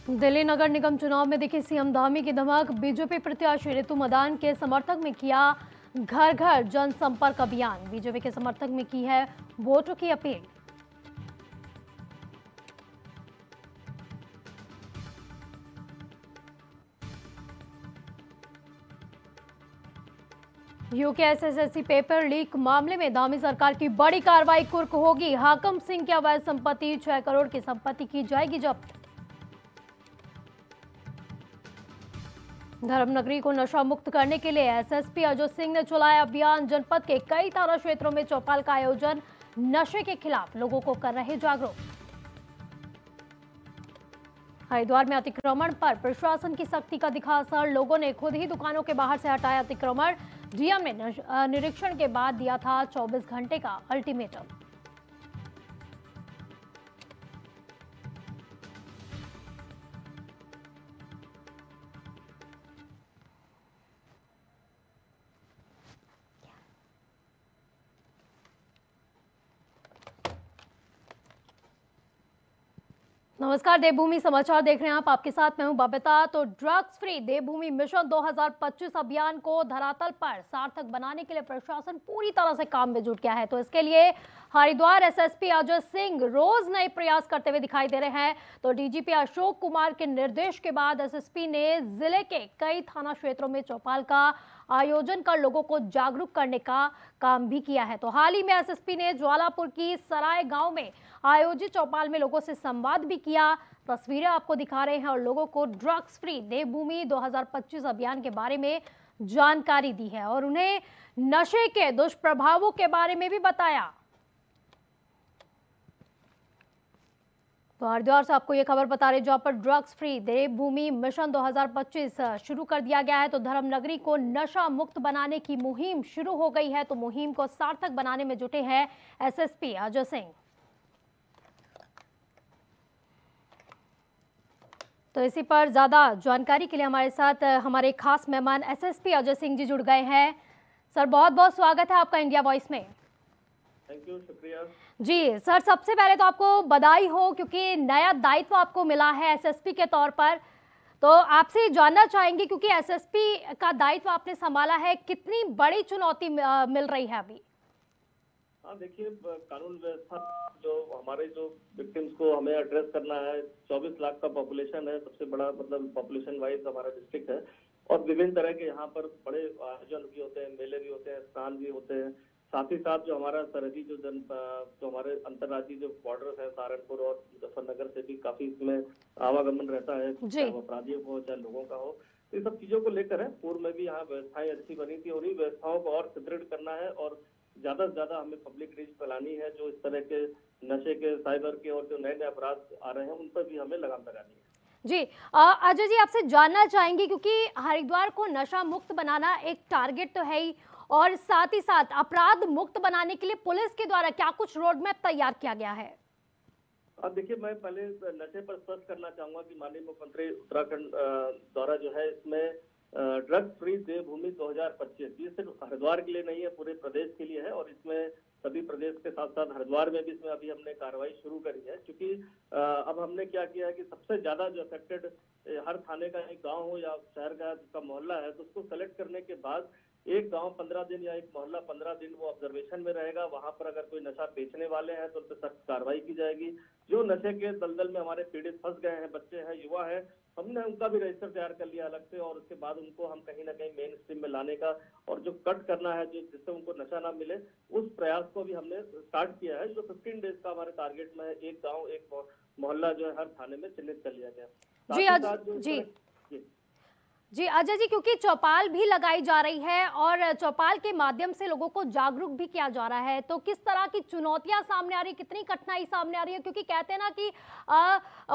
दिल्ली नगर निगम चुनाव में दिखी सीएम धामी की धमक। बीजेपी प्रत्याशी रितु मदान के समर्थक में किया घर घर जनसंपर्क अभियान। बीजेपी के समर्थक में की है वोटों की appeal. UK SSC paper leak मामले में धामी सरकार की बड़ी कार्रवाई कुर्क होगी। हाकम सिंह की अवैध संपत्ति 6 करोड़ की संपत्ति की जाएगी जब्त। धर्मनगरी को नशा मुक्त करने के लिए एसएसपी अजय सिंह ने चलाया अभियान। जनपद के कई थाना क्षेत्रों में चौपाल का आयोजन। नशे के खिलाफ लोगों को कर रहे जागरूक। हरिद्वार में अतिक्रमण पर प्रशासन की सख्ती का दिखा असर। लोगों ने खुद ही दुकानों के बाहर से हटाया अतिक्रमण। डीएम ने निरीक्षण के बाद दिया था 24 घंटे का अल्टीमेटम। नमस्कार, देवभूमि समाचार देख रहे हैं आप। आपके साथ मैं हूं बबीता। तो ड्रग्स फ्री देवभूमि मिशन 2025 अभियान को धरातल पर सार्थक बनाने के लिए प्रशासन पूरी तरह से काम में जुट गया है। तो इसके लिए हरिद्वार एसएसपी अजय सिंह रोज नए प्रयास करते हुए दिखाई दे रहे हैं। तो डीजीपी अशोक कुमार के निर्देश के बाद एसएसपी ने जिले के कई थाना क्षेत्रों में चौपाल का आयोजन कर लोगों को जागरूक करने का काम भी किया है। तो हाल ही में एसएसपी ने ज्वालापुर की सराय गांव में आयोजित चौपाल में लोगों से संवाद भी किया। तस्वीरें आपको दिखा रहे हैं और लोगों को ड्रग्स फ्री देवभूमि 2025 अभियान के बारे में जानकारी दी है और उन्हें नशे के दुष्प्रभावों के बारे में भी बताया। तो हरिद्वार से आपको ये खबर बता रहे जहां पर ड्रग्स फ्री देवभूमि मिशन 2025 शुरू कर दिया गया है। तो धर्मनगरी को नशा मुक्त बनाने की मुहिम शुरू हो गई है। तो मुहिम को सार्थक बनाने में जुटे हैं एसएसपी अजय सिंह। तो इसी पर ज्यादा जानकारी के लिए हमारे साथ हमारे खास मेहमान एसएसपी अजय सिंह जी जुड़ गए हैं। सर, बहुत बहुत स्वागत है आपका इंडिया वॉइस में। थैंक यू, शुक्रिया जी सर, सबसे पहले तो आपको बधाई हो क्योंकि नया दायित्व आपको मिला है एसएसपी के तौर पर। तो आपसे जानना चाहेंगे क्योंकि एसएसपी का दायित्व आपने संभाला है, कितनी बड़ी चुनौती मिल रही है अभी? हाँ, देखिए, कानून व्यवस्था जो हमारे जो विक्टिम्स को हमें एड्रेस करना है, 24 लाख का पॉपुलेशन है, सबसे बड़ा मतलब पॉपुलेशन वाइज हमारा डिस्ट्रिक्ट है और विभिन्न तरह के यहाँ पर बड़े आयोजन भी होते हैं, मेले भी होते हैं, स्नान भी होते हैं। साथ ही साथ जो हमारा सरहदी जो हमारे अंतर्राज्यीय जो बॉर्डर्स है, सहारनपुर और मुजफ्फरनगर से भी काफी इसमें आवागमन रहता है, चाहे वो अपराधियों को चाहे लोगों का हो। तो ये सब चीजों को लेकर है। पूर्व में भी यहाँ व्यवस्थाएं अच्छी बनी थी और इन व्यवस्थाओं को और सुदृढ़ करना है और ज्यादा से ज्यादा हमें पब्लिक रीच फैलानी है। जो इस तरह के नशे के, साइबर के और जो नए नए अपराध आ रहे हैं उन पर भी हमें लगाम लगानी है। जी अजय जी, आपसे जानना चाहेंगे क्योंकि हरिद्वार को नशा मुक्त बनाना एक टारगेट तो है ही और साथ ही साथ अपराध मुक्त बनाने के लिए पुलिस के द्वारा क्या कुछ रोड मैप तैयार किया गया है? अब देखिए, मैं पहले नशे पर स्पष्ट करना चाहूंगा कि माननीय मुख्यमंत्री उत्तराखंड द्वारा जो है इसमें ड्रग्स फ्री देवभूमि 2025 ये सिर्फ हरिद्वार के लिए नहीं है, पूरे प्रदेश के लिए है और इसमें सभी प्रदेश के साथ साथ हरिद्वार में भी इसमें अभी हमने कार्रवाई शुरू करी है। क्योंकि अब हमने क्या किया है कि सबसे ज्यादा जो अफेक्टेड हर थाने का एक गांव हो या शहर का जिसका मोहल्ला है, तो उसको सेलेक्ट करने के बाद एक गांव 15 दिन या एक मोहल्ला 15 दिन वो ऑब्जर्वेशन में रहेगा। वहां पर अगर कोई नशा बेचने वाले हैं तो उन पर सख्त कार्रवाई की जाएगी। जो नशे के दलदल में हमारे पीड़ित फंस गए हैं, बच्चे हैं, युवा है, हमने उनका भी रजिस्टर तैयार कर लिया अलग से और उसके बाद उनको हम कहीं ना कहीं मेन स्ट्रीम में लाने का और जो कट करना है, जो जिससे उनको नशा ना मिले, उस प्रयास को भी हमने स्टार्ट किया है। जो 15 डेज का हमारे टारगेट में है, एक गाँव एक मोहल्ला जो है हर थाने में चिन्हित कर लिया गया। जी अजय जी, क्योंकि चौपाल भी लगाई जा रही है और चौपाल के माध्यम से लोगों को जागरूक भी किया जा रहा है, तो किस तरह की चुनौतियां सामने आ रही है, कितनी कठिनाई सामने आ रही है? क्योंकि कहते हैं ना कि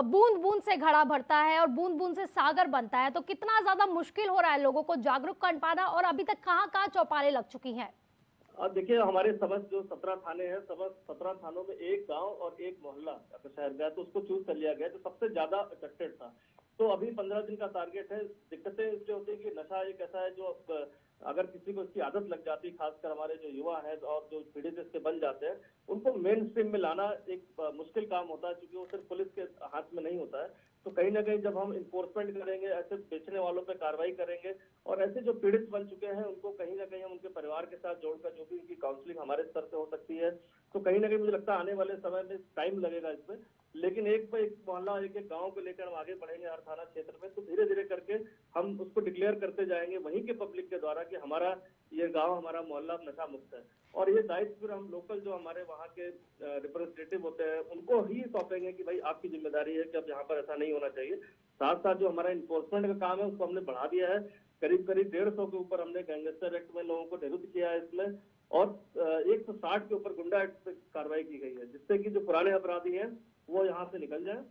बूंद बूंद से घड़ा भरता है और बूंद बूंद से सागर बनता है। तो कितना ज्यादा मुश्किल हो रहा है लोगों को जागरूक कर पाना और अभी तक कहाँ कहाँ चौपालें लग चुकी हैं? अब देखिए, हमारे समस्त जो 17 थाने हैं, समस्त 17 थानों में एक गांव और एक मोहल्ला अगर शहर गया तो उसको चूज कर लिया गया जो सबसे ज्यादा अफेक्टेड था। तो अभी 15 दिन का टारगेट है। दिक्कतें इसलिए होती है कि नशा एक ऐसा है जो अगर किसी को इसकी आदत लग जाती है, खासकर हमारे जो युवा हैं और जो पीड़ित इसके बन जाते हैं, उनको मेन स्ट्रीम में लाना एक मुश्किल काम होता है क्योंकि वो सिर्फ पुलिस के हाथ में नहीं होता है। तो तो कहीं ना कहीं जब हम इन्फोर्समेंट करेंगे, ऐसे बेचने वालों पे कार्रवाई करेंगे और ऐसे जो पीड़ित बन चुके हैं उनको कहीं ना कहीं हम उनके परिवार के साथ जोड़कर जो भी उनकी काउंसलिंग हमारे स्तर से हो सकती है, तो कहीं ना कहीं मुझे लगता है आने वाले समय में टाइम लगेगा इसमें, लेकिन एक पे एक मोहल्ला, एक एक गांव को लेकर हम आगे बढ़ेंगे हर थाना क्षेत्र में, तो धीरे धीरे करके हम उसको डिक्लेयर करते जाएंगे वहीं के पब्लिक के द्वारा कि हमारा ये गांव, हमारा मोहल्ला नशा मुक्त है। और ये दायित्व फिर हम लोकल जो हमारे वहाँ के रिप्रेजेंटेटिव होते हैं उनको ही सौंपेंगे कि भाई आपकी जिम्मेदारी है कि अब यहाँ पर ऐसा नहीं होना चाहिए। साथ साथ जो हमारा इन्फोर्समेंट का काम है उसको हमने बढ़ा दिया है, करीब करीब 150 के ऊपर हमने गैंगस्टर एक्ट में लोगों को निरुद्ध किया है इसमें, और 160 के ऊपर गुंडा एक्ट पे कार्रवाई की गई है, जिससे कि जो पुराने अपराधी हैं वो यहाँ से निकल जाए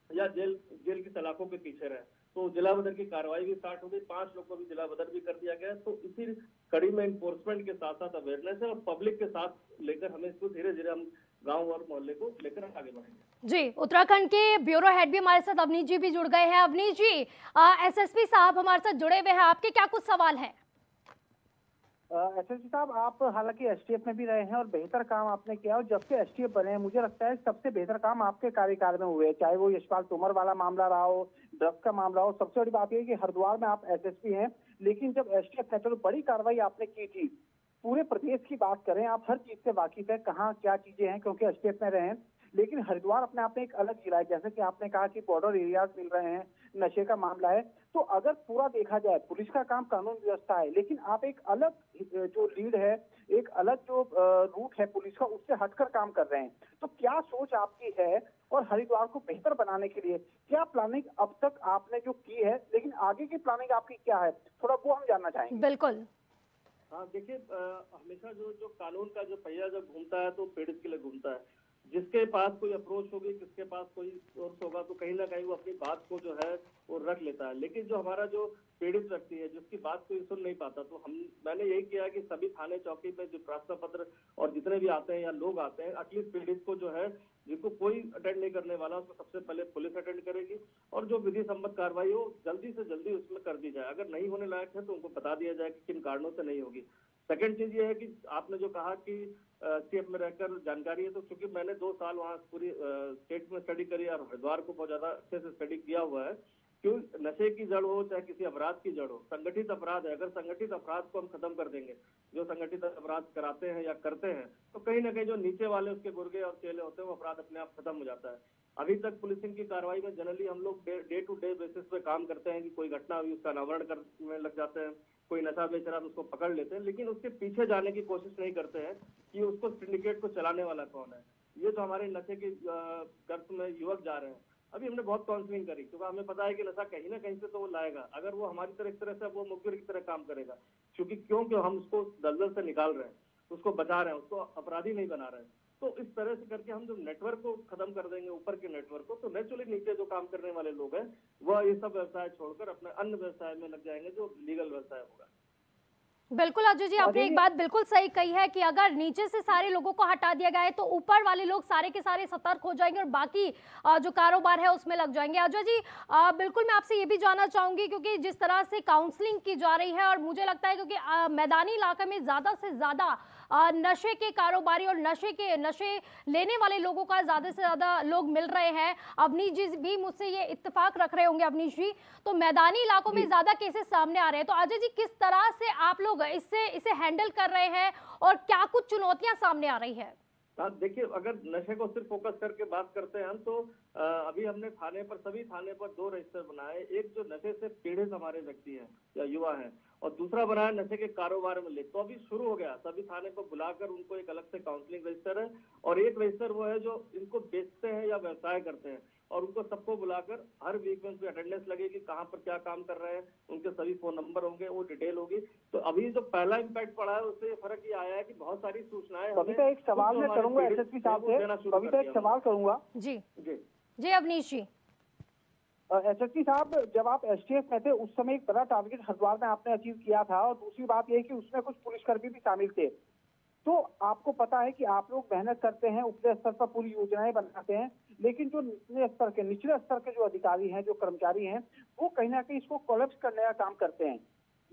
या जेल की सलाखों के पीछे रहे। तो जिला बदर की कार्रवाई भी स्टार्ट हो गई, 5 लोग को भी जिला बदर भी कर दिया गया। तो इसी कड़ी में इन्फोर्समेंट के साथ साथ अवेयरनेस है और पब्लिक के साथ लेकर हमें इसको धीरे धीरे हम गांव और मोहल्ले को लेकर आगे बढ़ेंगे। जी, उत्तराखंड के ब्यूरो हेड भी हमारे साथ अवनीश जी भी जुड़ गए हैं। अवनीश जी, एसएसपी साहब हमारे साथ जुड़े हुए हैं, आपके क्या कुछ सवाल हैं? एसएसपी साहब, आप हालांकि एसटीएफ में भी रहे हैं और बेहतर काम आपने किया, और जब से एसटीएफ बने हैं मुझे लगता है सबसे बेहतर काम आपके कार्यकाल में हुए, चाहे वो यशपाल तोमर वाला मामला रहा हो, ड्रग्स का मामला हो। सबसे बड़ी बात यह है कि हरिद्वार में आप एसएसपी हैं, लेकिन जब एसटीएफ ने, चलो बड़ी कार्रवाई आपने की थी, पूरे प्रदेश की बात करें, आप हर चीज से वाकिफ है, कहाँ क्या चीजें हैं, क्योंकि एसटीएफ में रहे हैं। लेकिन हरिद्वार अपने आप में एक अलग जिला है, जैसे कि आपने कहा कि बॉर्डर एरियाज मिल रहे हैं, नशे का मामला है। तो अगर पूरा देखा जाए, पुलिस का काम कानून व्यवस्था है, लेकिन आप एक अलग जो लीड है, एक अलग जो रूट है पुलिस का, उससे हटकर काम कर रहे हैं। तो क्या सोच आपकी है, और हरिद्वार को बेहतर बनाने के लिए क्या प्लानिंग अब तक आपने जो की है, लेकिन आगे की प्लानिंग आपकी क्या है, थोड़ा वो हम जानना चाहेंगे। बिल्कुल। हाँ देखिए, हमेशा जो कानून का जो पहिया जब घूमता है तो पीड़ित के लिए घूमता है। जिसके पास कोई अप्रोच होगी, किसके पास कोई सोर्स होगा, तो कहीं ना कहीं वो अपनी बात को जो है वो रख लेता है। लेकिन जो हमारा जो पीड़ित व्यक्ति है जिसकी बात कोई सुन नहीं पाता, तो मैंने यही किया कि सभी थाने चौकी पे जो प्रार्थना पत्र और जितने भी आते हैं या लोग आते हैं, एटलीस्ट पीड़ित को जो है, जिसको कोई अटेंड नहीं करने वाला, उसको सबसे पहले पुलिस अटेंड करेगी और जो विधि सम्मत कार्रवाई हो जल्दी से जल्दी उसमें कर दी जाए। अगर नहीं होने लायक है तो उनको बता दिया जाए कि किन कारणों से नहीं होगी। सेकंड चीज ये है कि आपने जो कहा कि स्टेट में रहकर जानकारी है, तो क्योंकि मैंने 2 साल वहाँ पूरी स्टेट में स्टडी करी और हरिद्वार को बहुत ज्यादा अच्छे से स्टडी किया हुआ है। क्यों नशे की जड़ हो चाहे किसी अपराध की जड़ हो, संगठित अपराध है। अगर संगठित अपराध को हम खत्म कर देंगे, जो संगठित अपराध कराते हैं या करते हैं, तो कहीं ना कहीं जो नीचे वाले उसके गुर्गे और चेले होते हैं वो अपराध अपने आप खत्म हो जाता है। अभी तक पुलिसिंग की कार्रवाई में जनरली हम लोग डे टू डे बेसिस पे काम करते हैं कि कोई घटना हुई उसका अनावरण करने लग जाते हैं, कोई नशा बेच रहा है तो उसको पकड़ लेते हैं, लेकिन उसके पीछे जाने की कोशिश नहीं करते हैं कि उसको सिंडिकेट को चलाने वाला कौन है। ये जो हमारे नशे के गर्त में युवक जा रहे हैं, अभी हमने बहुत काउंसलिंग करी, क्योंकि हमें पता है कि नशा कहीं ना कहीं से तो वो लाएगा। अगर वो हमारी तरह एक तरह से वो मुखबिर की तरह काम करेगा, क्योंकि हम उसको दलदल से निकाल रहे हैं, उसको बचा रहे हैं, उसको अपराधी नहीं बना रहे हैं। तो इस तरह से करके हम जो नेटवर्क को खत्म कर देंगे, ऊपर के नेटवर्क को, तो नेचुरली नीचे जो काम करने वाले लोग हैं वह ये सब व्यवसाय छोड़कर अपने अन्य व्यवसाय में लग जाएंगे, जो लीगल व्यवसाय होगा। बिल्कुल अजय जी, आपने एक बात बिल्कुल सही कही है कि अगर नीचे से सारे लोगों को हटा दिया गया है तो ऊपर वाले लोग सारे के सारे सतर्क हो जाएंगे और बाकी जो कारोबार है उसमें लग जाएंगे। अजय जी, बिल्कुल मैं आपसे ये भी जानना चाहूंगी, क्योंकि जिस तरह से काउंसलिंग की जा रही है और मुझे लगता है क्योंकि मैदानी इलाके में ज्यादा से ज्यादा नशे के कारोबारी और नशे लेने वाले लोगों का ज्यादा से ज्यादा लोग मिल रहे हैं। अवनीश जी भी मुझसे ये इत्तेफाक रख रहे होंगे। अवनीश जी, तो मैदानी इलाकों में ज्यादा केसेस सामने आ रहे हैं, तो अजय जी किस तरह से आप लोग इसे हैंडल कर रहे हैं और क्या कुछ चुनौतियां सामने आ रही है? देखिए, अगर नशे को सिर्फ फोकस करके बात करते हैं हम, तो अभी हमने सभी थाने पर 2 रजिस्टर बनाए। एक जो नशे से पीड़ित हमारे व्यक्ति हैं या युवा हैं, और दूसरा बनाया नशे के कारोबार में लिप्त। तो अभी शुरू हो गया, सभी थाने पर बुलाकर उनको एक अलग से काउंसलिंग रजिस्टर है, और एक रजिस्टर वो है जो इनको बेचते हैं या व्यवसाय करते हैं, और उनको सबको बुलाकर हर वीक में उनकी अटेंडेंस लगेगी, कहाँ पर क्या काम कर रहे हैं, उनके सभी फोन नंबर होंगे, वो डिटेल होगी। तो अभी जो पहला इम्पैक्ट पड़ा है उससे फर्क ये आया है कि बहुत सारी सूचनाएं एक सवाल मैं करूंगा एसएसपी साहब से, एक सवाल करूंगा। जी जी जी अवनीश जी। एसएसपी साहब, जब आप एसटीएफ में थे उस समय एक बड़ा टारगेट हरिद्वार में आपने अचीव किया था, और दूसरी बात यह कि उसमें कुछ पुलिसकर्मी भी शामिल थे। तो आपको पता है कि आप लोग मेहनत करते हैं, उपले स्तर पर पूरी योजनाएं बनाते हैं, लेकिन जो निचले स्तर के जो अधिकारी हैं, जो कर्मचारी हैं, वो कहीं ना कहीं इसको कोलैप्स करने का काम करते हैं।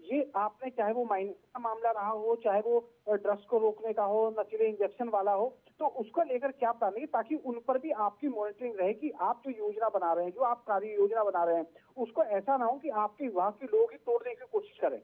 ये आपने, चाहे वो माइनिंग का मामला रहा हो, चाहे वो ड्रग्स को रोकने का हो, नशीले इंजेक्शन वाला हो, तो उसको लेकर क्या प्लान है, ताकि उन पर भी आपकी मॉनिटरिंग रहे कि आप जो योजना बना रहे हैं, जो आप कार्य योजना बना रहे हैं, उसको ऐसा ना हो कि आपके विभाग के लोग ही तोड़ने की कोशिश करें।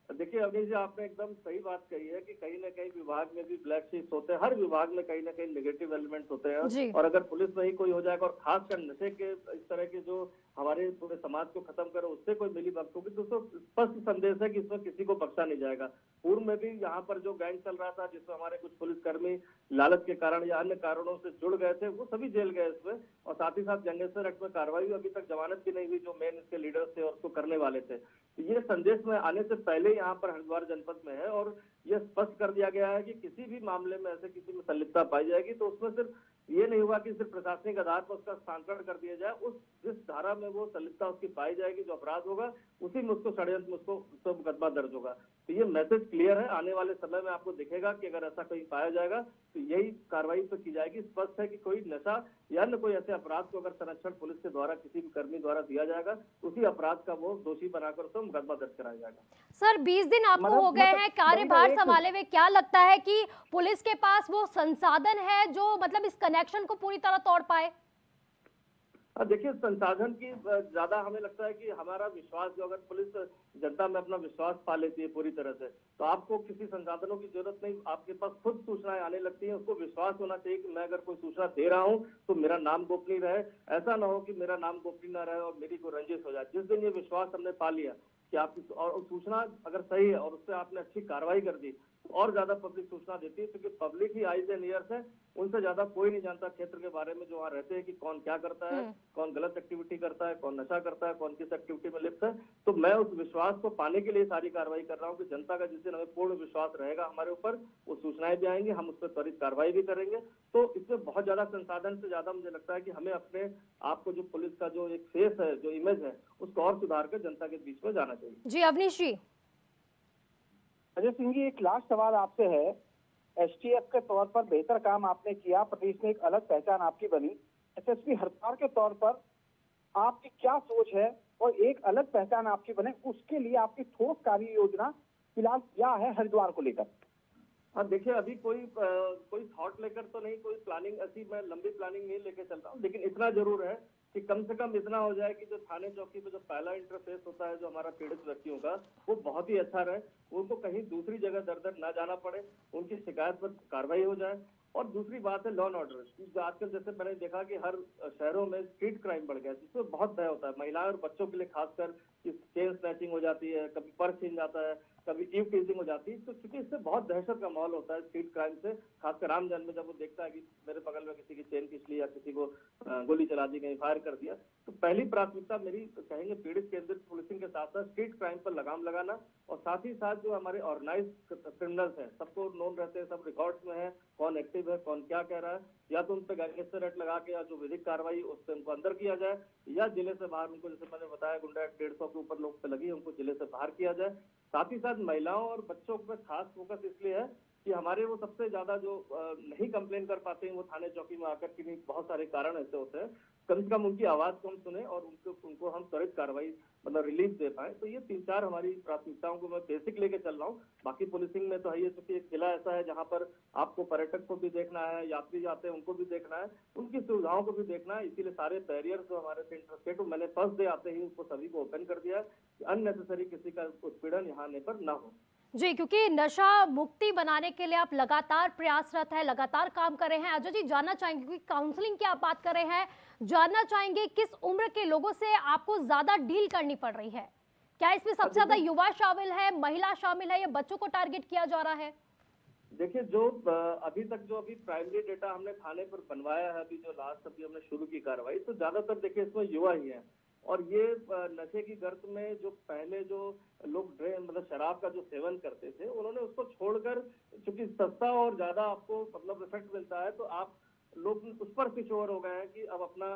देखिए अवनीश जी, आपने एकदम सही बात कही है कि कहीं ना कहीं विभाग में भी ब्लैक शीप्स होते हैं, हर विभाग में कहीं ना कहीं नेगेटिव एलिमेंट्स होते हैं। और अगर पुलिस में ही कोई हो जाएगा और खासकर नशे के इस तरह के जो हमारे पूरे समाज को खत्म करे उससे कोई मिली भगत होगी तो उसको स्पष्ट संदेश है कि इसमें किसी को बख्शा नहीं जाएगा। पूर्व में भी यहाँ पर जो गैंग चल रहा था जिसमें हमारे कुछ पुलिसकर्मी लालच के कारण या अन्य कारणों से जुड़ गए थे, वो सभी जेल गए इसमें। और साथ ही साथ गैंगस्टर एक्ट में कार्रवाई अभी तक जमानत भी नहीं हुई जो मेन इसके लीडर्स थे और उसको करने वाले थे। ये संदेश में आने से पहले यहाँ पर हरिद्वार जनपद में है और ये स्पष्ट कर दिया गया है कि किसी भी मामले में ऐसे किसी में संलिप्तता पाई जाएगी तो उसमें सिर्फ ये नहीं हुआ कि सिर्फ प्रशासनिक आधार पर उसका स्थानांतरण कर दिया जाए, उस जिस धारा में वो संलिप्तता उसकी पाई जाएगी, जो अपराध होगा उसी में उसको षड्यंत्र में उसको मुकदमा दर्ज होगा। तो ये मैसेज क्लियर है। आने वाले समय में आपको दिखेगा कि अगर ऐसा कहीं पाया जाएगा तो यही कार्रवाई तो की जाएगी। स्पष्ट है कि कोई नशा या न कोई ऐसे अपराध को अगर संरक्षण पुलिस के द्वारा किसी भी कर्मी द्वारा दिया जाएगा तो उसी अपराध का वो दोषी बनाकर उसको मुकदमा दर्ज कराया जाएगा। सर 20 दिन आपको हो गए हैं कार्यभार संभाले हुए, क्या लगता है कि पुलिस के पास वो संसाधन है जो मतलब इस कनेक्शन को पूरी तरह तोड़ पाए? देखिए संसाधन की ज्यादा हमें लगता है कि हमारा विश्वास, जो अगर पुलिस जनता में अपना विश्वास पा लेती है पूरी तरह से तो आपको किसी संसाधनों की जरूरत नहीं, आपके पास खुद सूचनाएं आने लगती हैं। उसको विश्वास होना चाहिए कि मैं अगर कोई सूचना दे रहा हूं तो मेरा नाम गोपनीय रहे, ऐसा ना हो कि मेरा नाम गोपनीय ना रहे और मेरी कोई रंजिश हो जाए। जिस दिन ये विश्वास हमने पा लिया कि आपकी और सूचना अगर सही है और उससे आपने अच्छी कार्रवाई कर दी तो और ज्यादा पब्लिक सूचना देती है, क्योंकि public he eyes and years है, उनसे ज्यादा कोई नहीं जानता क्षेत्र के बारे में जो वहाँ रहते हैं कि कौन क्या करता है, कौन गलत एक्टिविटी करता है, कौन नशा करता है, कौन किस एक्टिविटी में लिप्त है। तो मैं उस विश्वास को पाने के लिए सारी कार्रवाई कर रहा हूँ कि जनता का जिस दिन हमें पूर्ण विश्वास रहेगा हमारे ऊपर, वो सूचनाएं भी आएंगी, हम उस पर त्वरित कार्रवाई भी करेंगे। तो इसमें बहुत ज्यादा संसाधन से ज्यादा मुझे लगता है कि हमें अपने आप को, जो पुलिस का जो एक फेस है, जो इमेज है, उसको और सुधार कर जनता के बीच में जाना चाहिए। जी अवनीश जी। अजय सिंह जी, एक लास्ट सवाल आपसे है। एसटीएफ के तौर पर बेहतर काम आपने किया, प्रदेश में एक अलग पहचान आपकी बनी। एसएसपी हरिद्वार के तौर पर आपकी क्या सोच है और एक अलग पहचान आपकी बने, उसके लिए आपकी ठोस कार्य योजना फिलहाल क्या है हरिद्वार को लेकर? हाँ देखिए, अभी कोई थॉट लेकर तो नहीं, कोई प्लानिंग ऐसी मैं लंबी प्लानिंग नहीं लेके चल रहा हूँ, लेकिन इतना जरूर है कि कम से कम इतना हो जाए कि जो थाने चौकी पे जो पहला इंटरफेस होता है जो हमारा पीड़ित व्यक्तियों का, वो बहुत ही अच्छा रहे, उनको कहीं दूसरी जगह दर दर ना जाना पड़े, उनकी शिकायत पर कार्रवाई हो जाए। और दूसरी बात है लॉ एंड ऑर्डर। आजकल जैसे मैंने देखा कि हर शहरों में स्ट्रीट क्राइम बढ़ गया है, जिसमें बहुत भय होता है महिलाएं और बच्चों के लिए, खासकर चेन स्नैचिंग हो जाती है, कभी पर्स छीन जाता है, कभी ईव टीजिंग हो जाती है। तो चूंकि इससे बहुत दहशत का माहौल होता है स्ट्रीट क्राइम से, खासकर आमजन में, जब वो देखता है कि मेरे बगल में किसी की चेन खींच ली या किसी को गोली चला दी गई, फायर कर दिया। तो पहली प्राथमिकता मेरी कहेंगे पीड़ित केंद्रित पुलिसिंग के साथ साथ स्ट्रीट क्राइम पर लगाम लगाना, और साथ ही साथ जो हमारे ऑर्गेनाइज क्रिमिनल्स हैं, सबको नोन रहते हैं, सब रिकॉर्ड्स में है, कौन एक्टिव है, कौन क्या कह रहा है, या तो उन पर गैंगस्टर एक्ट लगा के या जो विधिक कार्रवाई उससे उनको अंदर किया जाए, या जिले से बाहर उनको, जैसे मैंने बताया गुंडा एक्ट 150 के ऊपर लोग पे लगी, उनको जिले से बाहर किया जाए। साथ ही साथ महिलाओं और बच्चों पर खास फोकस इसलिए है कि हमारे वो सबसे ज्यादा जो नहीं कंप्लेन कर पाते हैं वो थाने चौकी में आकर के, बहुत सारे कारण ऐसे होते हैं, कम से कम उनकी आवाज को हम सुने और उनको हम त्वरित कार्रवाई मतलब रिलीफ दे पाए। तो ये 3-4 हमारी प्राथमिकताओं को मैं बेसिक लेके चल रहा हूँ। बाकी पुलिसिंग में तो है ये, चूंकि एक किला ऐसा है जहाँ पर आपको पर्यटक को भी देखना है, यात्री जाते हैं उनको भी देखना है, उनकी सुविधाओं को भी देखना है, इसीलिए सारे बैरियर्स जो हमारे से इंटरस्टेट, मैंने फर्स्ट डे आते ही उसको सभी को ओपन कर दिया कि अननेसेसरी किसी का उत्पीड़न यहाँ आने पर न हो। जी, क्योंकि नशा मुक्ति बनाने के लिए आप लगातार प्रयासरत है, लगातार काम कर रहे हैं। अजय जी, जानना चाहेंगे, क्योंकि काउंसलिंग की आप बात कर रहे हैं, जानना चाहेंगे किस उम्र के लोगों से आपको ज्यादा डील करनी पड़ रही है? क्या इसमें सबसे ज्यादा युवा शामिल है, महिला शामिल है, या बच्चों को टारगेट किया जा रहा है? देखिए, जो अभी प्राइमरी डेटा हमने थाने पर बनवाया है, अभी जो लास्ट अभी हमने शुरू की कार्रवाई, तो ज्यादातर देखिए इसमें युवा ही है। और ये नशे की गर्त में जो पहले जो लोग मतलब शराब का जो सेवन करते थे, उन्होंने उसको छोड़कर, चूंकि सस्ता और ज्यादा आपको मतलब इफेक्ट मिलता है, तो आप लोग उस पर स्विच ओवर हो गए हैं कि अब अपना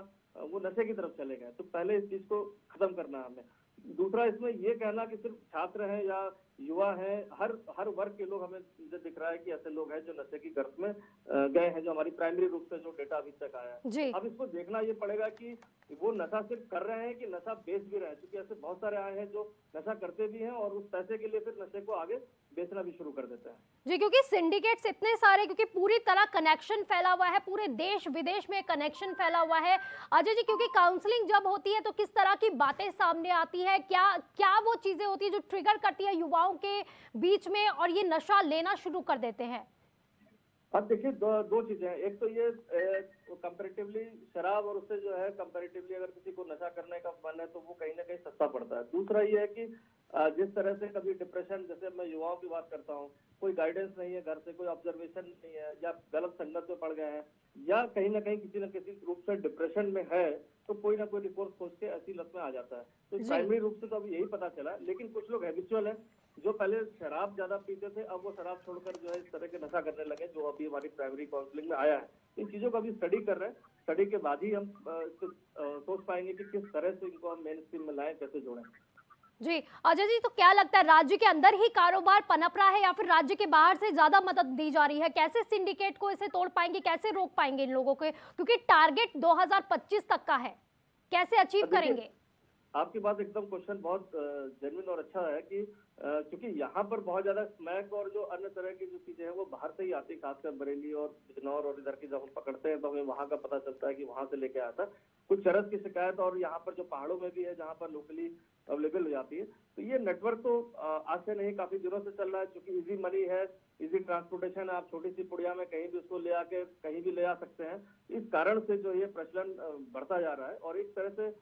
वो नशे की तरफ चले गए। तो पहले इस चीज को खत्म करना है हमें। दूसरा, इसमें ये कहना कि सिर्फ छात्र हैं या युवा हैं, हर वर्ग के लोग, हमें मुझे दिख रहा है कि ऐसे लोग हैं जो नशे की गर्त में गए हैं, जो हमारी प्राइमरी रूप से जो डेटा अभी तक आया है। जी अब इसको देखना ये पड़ेगा कि वो नशा सिर्फ कर रहे हैं कि नशा बेच भी रहे हैं, क्योंकि ऐसे बहुत सारे आए हैं जो नशा करते भी हैं और उस पैसे के लिए फिर नशे को आगे बेचना भी शुरू कर देते हैं। जी, क्योंकि सिंडिकेट्स इतने सारे, क्योंकि पूरी तरह कनेक्शन फैला हुआ है, पूरे देश विदेश में कनेक्शन फैला हुआ है। अजय जी, क्योंकि काउंसलिंग जब होती है तो किस तरह की बातें सामने आती है, क्या क्या वो चीजें होती है जो ट्रिगर करती है युवाओं के बीच में और ये नशा लेना शुरू कर देते हैं? अब देखिए, दो चीजें हैं। एक तो ये कंपैरेटिवली शराब, और उससे जो है कंपैरेटिवली अगर किसी को नशा करने का मन है तो वो कहीं ना कहीं सस्ता पड़ता है। दूसरा ये है कि जिस तरह से कभी डिप्रेशन, जैसे मैं युवाओं की बात करता हूँ, कोई गाइडेंस नहीं है घर से, कोई ऑब्जर्वेशन नहीं है, या गलत संगत में पड़ गए हैं, या कहीं ना कहीं किसी न किसी रूप से डिप्रेशन में है, तो कोई ना कोई रिपोर्ट खोज के ऐसी लत में आ जाता है। तो प्राइमरी रूप से तो अभी यही पता चला, लेकिन कुछ लोग हैबिचुअल है, जो पहले शराब ज्यादा पीते थे, अब वो शराब छोड़कर जो है इस तरह के नशा करने लगे, जो अभी हमारी प्राइमरी काउंसलिंग में आया है। इन चीजों का भी स्टडी कर रहे हैं। स्टडी के बाद ही हम सोच पाएंगे कि किस तरह से इनको हम मेन स्ट्रीम में लाएं, कैसे जोड़ें। जी अजय जी, तो क्या लगता है राज्य के अंदर ही कारोबार पनप रहा है या फिर राज्य के बाहर से ज्यादा मदद दी जा रही है? कैसे सिंडिकेट को इसे तोड़ पाएंगे, कैसे रोक पाएंगे इन लोगों को, क्योंकि टारगेट 2025 तक का है, कैसे अचीव करेंगे? आपकी बात एकदम, क्वेश्चन बहुत जेन्युइन और अच्छा है कि क्योंकि यहाँ पर बहुत ज्यादा स्मैक और जो अन्य तरह की जो चीजें हैं वो बाहर से ही आती है, खासकर बरेली और बिजनौर और इधर की जब हम पकड़ते हैं तो हमें वहाँ का पता चलता है कि वहां से लेके आया था। कुछ चरस की शिकायत और यहाँ पर जो पहाड़ों में भी है जहाँ पर लोकली अवेलेबल हो जाती है। तो ये नेटवर्क तो आज से नहीं, काफी दिनों से चल रहा है, क्योंकि इजी मनी है, इजी ट्रांसपोर्टेशन है, आप छोटी सी पुड़िया में कहीं भी उसको ले आके कहीं भी ले आ सकते हैं। इस कारण से जो ये प्रचलन बढ़ता जा रहा है। और एक तरह से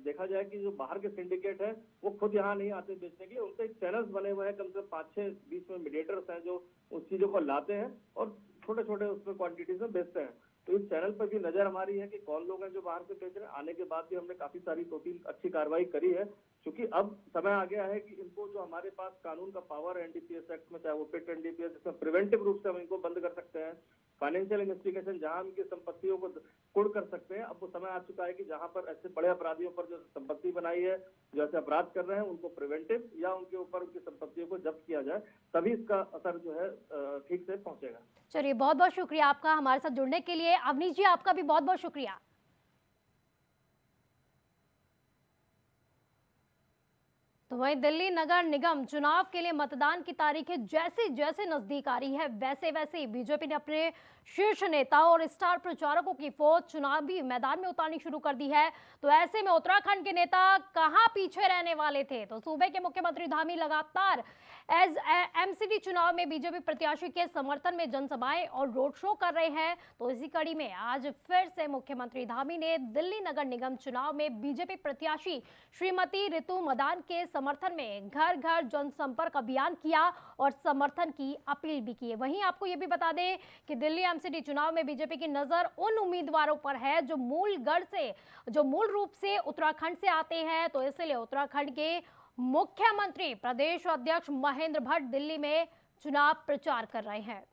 देखा जाए कि जो बाहर के सिंडिकेट है वो खुद यहाँ नहीं आते बेचने के लिए, उनके चैनल्स बने हुए हैं, कम से कम 5-6 बीच में मीडिएटर्स हैं जो उस चीजों को लाते हैं और छोटे छोटे उसमें क्वांटिटीज में बेचते हैं। तो इस चैनल पर भी नजर हमारी है कि कौन लोग हैं जो बाहर से बेच रहे हैं। आने के बाद भी हमने काफी सारी 2-3 अच्छी कार्रवाई करी है, क्योंकि अब समय आ गया है कि इनको, जो हमारे पास कानून का पावर है एनडीपीएस एक्ट में, चाहे वो पिट एनडीपीएस, जिसमें प्रिवेंटिव रूप से हम इनको बंद कर सकते हैं, फाइनेंशियल इन्वेस्टिगेशन जहां उनकी संपत्तियों को कुड़ कर सकते हैं। अब वो समय आ चुका है कि जहां पर ऐसे बड़े अपराधियों पर जो संपत्ति बनाई है, जो ऐसे अपराध कर रहे हैं, उनको प्रिवेंटिव या उनके ऊपर उनकी संपत्तियों को जब्त किया जाए, तभी इसका असर जो है ठीक से पहुंचेगा। चलिए, बहुत बहुत शुक्रिया आपका हमारे साथ जुड़ने के लिए। अवनीश जी, आपका भी बहुत बहुत शुक्रिया। तो वहीं दिल्ली नगर निगम चुनाव के लिए मतदान की तारीखें जैसे जैसे नजदीक आ रही है, वैसे वैसे ही बीजेपी ने अपने शीर्ष नेताओं और स्टार प्रचारकों की फौज चुनावी मैदान में उतारनी शुरू कर दी है। तो ऐसे में उत्तराखंड के नेता कहां पीछे रहने वाले थे? तो सूबे के मुख्यमंत्री धामी लगातार एमसीडी चुनाव में बीजेपी प्रत्याशी के समर्थन में जनसभाएं और रोड शो कर रहे हैं। तो इसी कड़ी में आज फिर से मुख्यमंत्री धामी ने दिल्ली नगर निगम चुनाव में बीजेपी प्रत्याशी श्रीमती रितु मदान के समर्थन में घर घर जनसंपर्क अभियान किया और समर्थन की अपील भी की है। वहीं आपको ये भी बता दें कि दिल्ली एमसीडी चुनाव में बीजेपी की नजर उन उम्मीदवारों पर है जो मूल रूप से उत्तराखंड से आते हैं। तो इसलिए उत्तराखंड के मुख्यमंत्री प्रदेश अध्यक्ष महेंद्र भट्ट दिल्ली में चुनाव प्रचार कर रहे हैं।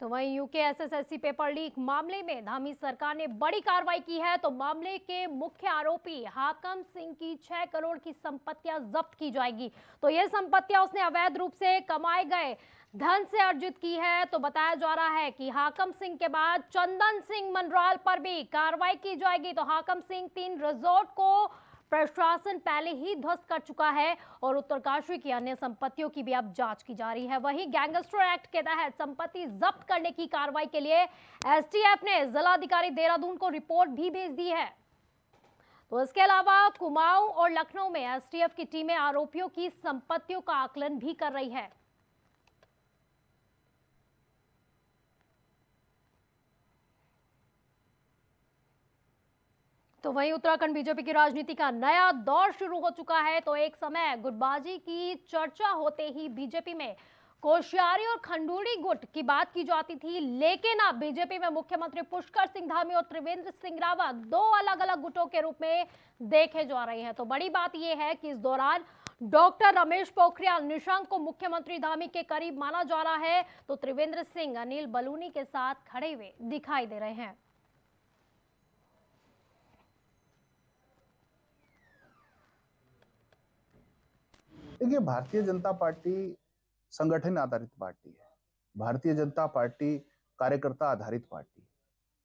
तो वहीं यूके एसएसएलसी पेपर लीक मामले में धामी सरकार ने बड़ी कार्रवाई की है। तो मामले के मुख्य आरोपी हाकम सिंह की 6 करोड़ की संपत्तियां जब्त की जाएगी। तो ये संपत्तियां उसने अवैध रूप से कमाए गए धन से अर्जित की है। तो बताया जा रहा है कि हाकम सिंह के बाद चंदन सिंह मनराल पर भी कार्रवाई की जाएगी। तो हाकम सिंह 3 रिजॉर्ट को प्रशासन पहले ही ध्वस्त कर चुका है और उत्तरकाशी की अन्य संपत्तियों की भी अब जांच की जा रही है। वहीं गैंगस्टर एक्ट के तहत संपत्ति जब्त करने की कार्रवाई के लिए एसटीएफ ने जिलाधिकारी देहरादून को रिपोर्ट भी भेज दी है। तो इसके अलावा कुमाऊं और लखनऊ में एसटीएफ की टीमें आरोपियों की संपत्तियों का आकलन भी कर रही है। तो वहीं उत्तराखंड बीजेपी की राजनीति का नया दौर शुरू हो चुका है। तो एक समय गुटबाजी की चर्चा होते ही बीजेपी में कोश्यारी और खंडूड़ी गुट की बात की जाती थी, लेकिन अब बीजेपी में मुख्यमंत्री पुष्कर सिंह धामी और त्रिवेंद्र सिंह रावत 2 अलग-अलग गुटों के रूप में देखे जा रहे हैं। तो बड़ी बात यह है कि इस दौरान डॉक्टर रमेश पोखरियाल निशंक को मुख्यमंत्री धामी के करीब माना जा रहा है। तो त्रिवेंद्र सिंह अनिल बलूनी के साथ खड़े हुए दिखाई दे रहे हैं। देखिए, भारतीय जनता पार्टी संगठन आधारित पार्टी है। भारतीय जनता पार्टी कार्यकर्ता आधारित पार्टी है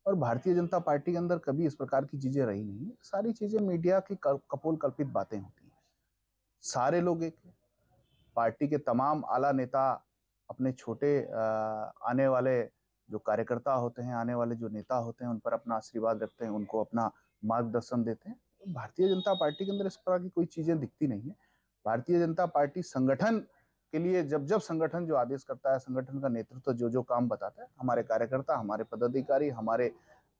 और भारतीय जनता पार्टी के अंदर कभी इस प्रकार की चीजें रही नहीं है। सारी चीजें मीडिया की कपोल कल्पित बातें होती हैं। सारे लोग एक हैं। पार्टी के तमाम आला नेता अपने छोटे आने वाले जो कार्यकर्ता होते हैं, आने वाले जो नेता होते हैं, उन पर अपना आशीर्वाद रखते हैं, उनको अपना मार्गदर्शन देते हैं। भारतीय जनता पार्टी के अंदर इस प्रकार की कोई चीजें दिखती नहीं है। भारतीय जनता पार्टी संगठन के लिए जब जब संगठन जो आदेश करता है, संगठन का नेतृत्व जो जो काम बताता है, हमारे कार्यकर्ता, हमारे पदाधिकारी, हमारे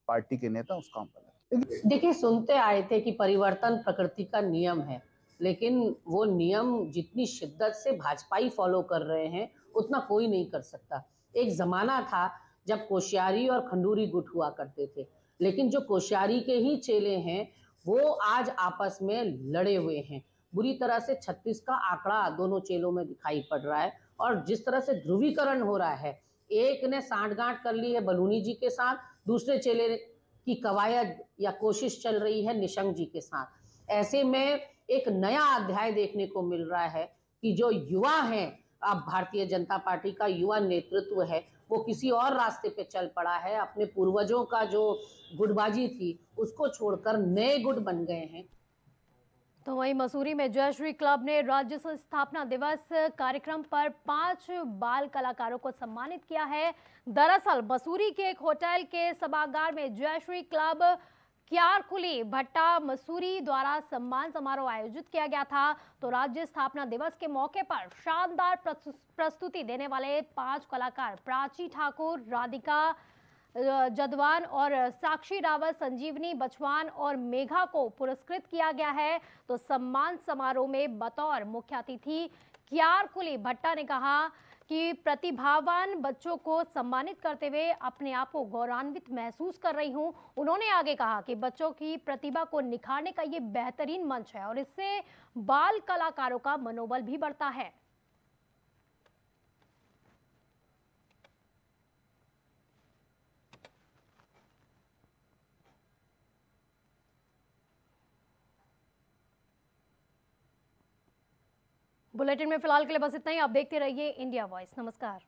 पार्टी के नेता उस काम पर लगे। देखिए, सुनते आए थे कि परिवर्तन प्रकृति का नियम है, लेकिन वो नियम जितनी शिद्दत से भाजपाई फॉलो कर रहे हैं उतना कोई नहीं कर सकता। एक जमाना था जब कोश्यारी और खंडूरी गुट हुआ करते थे, लेकिन जो कोश्यारी के ही चेले हैं वो आज आपस में लड़े हुए हैं। बुरी तरह से 36 का आंकड़ा दोनों चेलों में दिखाई पड़ रहा है और जिस तरह से ध्रुवीकरण हो रहा है, एक ने सांठगांठ कर ली है बलूनी जी के साथ, दूसरे चेले की कवायद या कोशिश चल रही है निशंक जी के साथ। ऐसे में एक नया अध्याय देखने को मिल रहा है कि जो युवा हैं, अब भारतीय जनता पार्टी का युवा नेतृत्व है, वो किसी और रास्ते पे चल पड़ा है। अपने पूर्वजों का जो गुटबाजी थी उसको छोड़कर नए गुट बन गए हैं। तो वहीं मसूरी में जयश्री क्लब ने राज्य स्थापना दिवस कार्यक्रम पर 5 बाल कलाकारों को सम्मानित किया है। दरअसल मसूरी के एक होटल के सभागार में जयश्री क्लब क्यारकुली भट्टा मसूरी द्वारा सम्मान समारोह आयोजित किया गया था। तो राज्य स्थापना दिवस के मौके पर शानदार प्रस्तुति देने वाले 5 कलाकार प्राची ठाकुर, राधिका जदवान और साक्षी रावत, संजीवनी बचवान और मेघा को पुरस्कृत किया गया है। तो सम्मान समारोह में बतौर मुख्य अतिथि क्यारकुली भट्टा ने कहा कि प्रतिभावान बच्चों को सम्मानित करते हुए अपने आप को गौरवान्वित महसूस कर रही हूं। उन्होंने आगे कहा कि बच्चों की प्रतिभा को निखारने का ये बेहतरीन मंच है और इससे बाल कलाकारों का मनोबल भी बढ़ता है। बुलेटिन में फिलहाल के लिए बस इतना ही। आप देखते रहिए इंडिया वॉइस। नमस्कार।